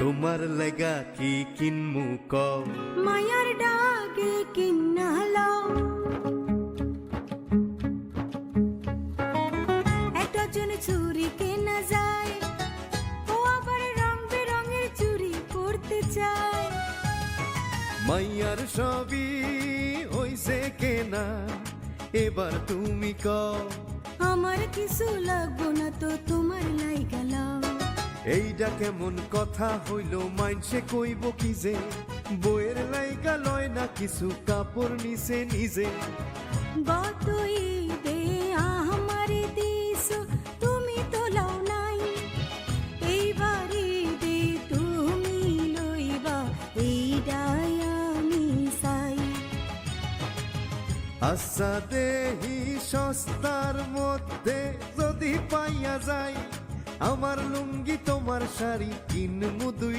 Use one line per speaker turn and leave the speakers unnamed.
তোমার লাগা কি কিনমু কও
মায়ার ডাকে কিন্নালো একটা জন চুরি কেনা যায় ও আবার রং বেরঙের চুরি করতে চায়
মাইয়ার সবই হইছে কেনা এবার তুমি কও
আমার কিছু লাগবো না তো তোমার লাইগা লাও
এইটা কেমন কথা হইল মাইনসে কইব কি যে বইয়ের লাইগা লয় না কিছু কাপড় নিছে নিজে
গত ঈদে আমারে দিছো তুমি তো লাও নাই এইবার ঈদে তুমি লইবা এইটাই আমি চাই
আচ্ছা দেহি সস্তার মধ্যে যদি পাইয়া যায় আমার লুঙ্গি তোমার শাড়ি কিনমু দুই